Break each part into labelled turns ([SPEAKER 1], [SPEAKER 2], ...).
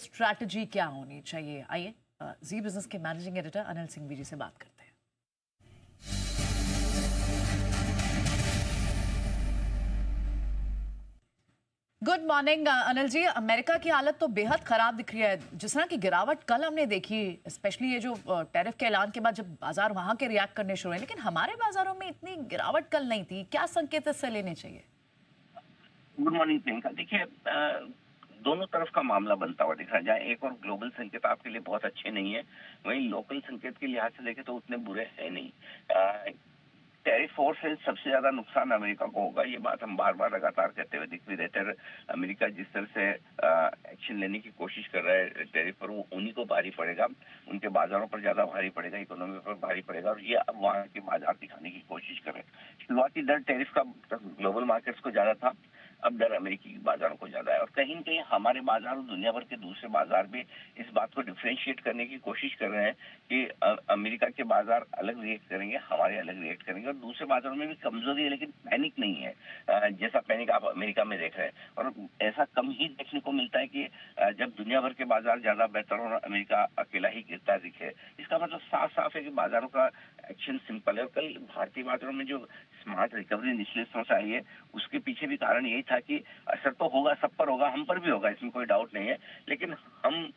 [SPEAKER 1] Strategy क्या होनी चाहिए? आइए जी बिजनेस के मैनेजिंग एडिटर अनिल सिंघवी जी से बात करते हैं। Good morning Anil ji. America की हालत तो बेहद खराब दिख रही है। जिस तरह की गिरावट कल हमने देखी, स्पेशली ये जो टैरिफ के ऐलान के बाद जब बाजार वहां के रिएक्ट करने शुरू हुए, लेकिन हमारे बाजारों में इतनी गिरावट कल नहीं थी। क्या संकेत इससे लेने चाहिए?
[SPEAKER 2] Good morning Priyanka. देखिए, दोनों तरफ का मामला बनता हुआ दिख रहा है। जहाँ एक और ग्लोबल संकेत आपके लिए बहुत अच्छे नहीं है, वहीं लोकल संकेत के लिहाज से देखें तो उतने बुरे हैं नहीं। टैरिफ वॉर से सबसे ज्यादा नुकसान अमेरिका को होगा, ये बात हम बार बार लगातार कहते हुए दिख भी रहते हैं। अमेरिका जिस तरह से एक्शन लेने की कोशिश कर रहा है टैरिफ पर, वो उन्हीं को भारी पड़ेगा, उनके बाजारों पर ज्यादा भारी पड़ेगा, इकोनॉमी पर भारी पड़ेगा, और ये अब वहां के बाजार दिखाने की कोशिश कर रहे हैं। शुरुआती दर टैरिफ का ग्लोबल मार्केट्स को ज्यादा था, अब दर अमेरिकी बाजारों को ज्यादा है, और कहीं न कहीं हमारे बाजार और दुनिया भर के दूसरे बाजार भी इस बात को डिफ्रेंशिएट करने की कोशिश कर रहे हैं कि अमेरिका के बाजार अलग रिएक्ट करेंगे, हमारे अलग रिएक्ट करेंगे, और दूसरे बाजारों में भी कमजोरी है लेकिन पैनिक नहीं है। जैसा पैनिक आप अमेरिका में देख रहे हैं, और ऐसा कम ही देखने को मिलता है कि जब दुनिया भर के बाजार ज्यादा बेहतर और अमेरिका अकेला ही गिरता दिखे। इसका मतलब साफ साफ है कि बाजारों का एक्शन सिंपल है। और कल भारतीय बाजारों में जो स्मार्ट रिकवरी निचले स्तरों से आई है, उसके पीछे भी कारण यही था कि असर तो होगा, सब पर होगा, हम पर भी होगा, इसमें कोई डाउट नहीं है, लेकिन हम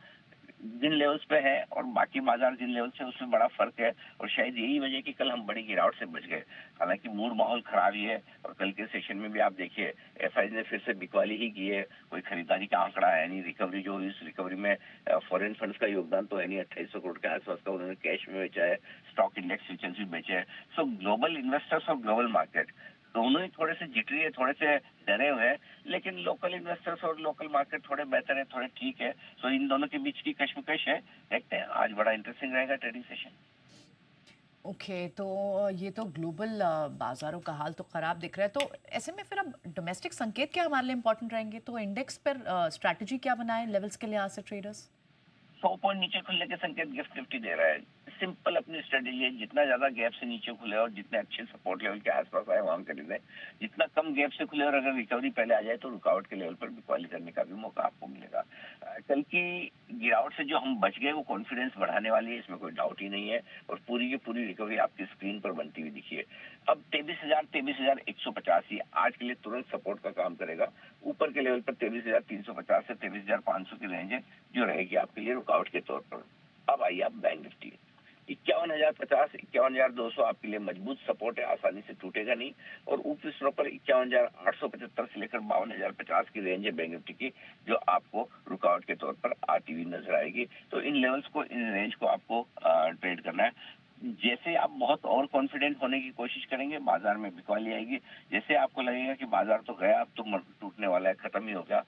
[SPEAKER 2] जिन लेवल्स पे है और बाकी बाजार जिन लेवल से, उसमें बड़ा फर्क है। और शायद यही वजह कि कल हम बड़ी गिरावट से बच गए। हालांकि मूड माहौल खराब ही है, और कल के सेशन में भी आप देखिए एफआई ने फिर से बिकवाली ही की है, कोई खरीदारी का आंकड़ा है नहीं। रिकवरी जो हुई, उस रिकवरी में फॉरेन फंड्स का योगदान तो है नहीं, 2800 करोड़ के आसपास का उन्होंने कैश में बेचा है, स्टॉक इंडेक्स फ्यूचर्स भी बेचे हैं। सो ग्लोबल इन्वेस्टर्स और ग्लोबल मार्केट दोनों ही थोड़े से जिटरी है, थोड़े से डरे हुए हैं, लेकिन लोकल इन्वेस्टर्स और लोकल मार्केट थोड़े बेहतर है, थोड़े ठीक है। सो इन दोनों के बीच की कश्मकश है। देखते हैं, आज बड़ा इंटरेस्टिंग रहेगा ट्रेडिंग सेशन।
[SPEAKER 1] ओके, तो ये तो ग्लोबल बाजारों का हाल तो खराब दिख रहा है। तो ऐसे में फिर अब डोमेस्टिक संकेत क्या हमारे लिए इंपॉर्टेंट रहेंगे? तो इंडेक्स पर स्ट्रैटेजी क्या बनाए लेवल्स के लिहाज से ट्रेडर्स?
[SPEAKER 2] 100 पॉइंट नीचे खुलने के संकेत गिफ्ट निफ्टी दे रहा है। सिंपल अपनी स्ट्रेटेजी है, जितना ज्यादा गैप से नीचे खुले और जितने अच्छे सपोर्ट लेवल के आसपास आए वहां खरीदें। जितना कम गैप से खुले और अगर रिकवरी पहले आ जाए तो रुकावट के लेवल पर बिकवाली करने का भी मौका आपको मिलेगा। कल की गिरावट से जो हम बच गए वो कॉन्फिडेंस बढ़ाने वाली है, इसमें कोई डाउट ही नहीं है, और पूरी की पूरी रिकवरी आपकी स्क्रीन पर बनती हुई दिखिए। अब 23,150 ही आज के लिए तुरंत सपोर्ट का काम करेगा। ऊपर के लेवल पर 23,350 से 23,500 की रेंज है जो रहेगी आपके लिए रुकावट के तौर पर। अब आइए आप बैंक निफ्टी, 51,050, 51,200 आपके लिए मजबूत सपोर्ट है, आसानी से टूटेगा नहीं। और ऊपरी स्तरों पर 51,875 से लेकर 52,050 की रेंज है बैंक निफ्टी की, जो आपको रुकावट के तौर पर आती हुई नजर आएगी। तो इन लेवल्स को, इन रेंज को आपको ट्रेड करना है। जैसे आप बहुत और कॉन्फिडेंट होने की कोशिश करेंगे, बाजार में बिकवाली आएगी। जैसे आपको लगेगा कि बाजार तो गया, अब तो टूटने वाला है, खत्म ही हो गया,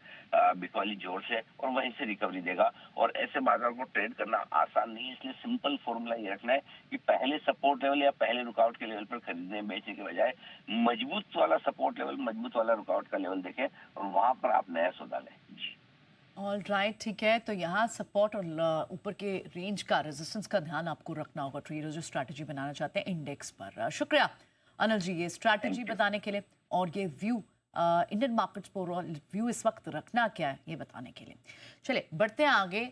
[SPEAKER 2] बिकवाली जोर से और वहीं से रिकवरी देगा। और ऐसे बाजार को ट्रेड करना आसान नहीं है, इसलिए सिंपल फॉर्मूला ये रखना है कि पहले सपोर्ट लेवल या पहले रुकावट के लेवल पर खरीदने बेचने के बजाय मजबूत वाला सपोर्ट लेवल, मजबूत वाला रुकावट का लेवल देखें और वहां पर आप नया सौदा लें। जी,
[SPEAKER 1] ऑल राइट, ठीक है। तो यहाँ सपोर्ट और ऊपर के रेंज का, रेजिस्टेंस का ध्यान आपको रखना होगा ट्रेडर्स जो स्ट्रैटेजी बनाना चाहते हैं इंडेक्स पर। शुक्रिया अनिल जी ये स्ट्रैटेजी
[SPEAKER 2] थैंक यू।
[SPEAKER 1] बताने के लिए, और ये व्यू इंडियन मार्केट्स पर व्यू इस वक्त रखना क्या है ये बताने के लिए। चलिए बढ़ते हैं आगे।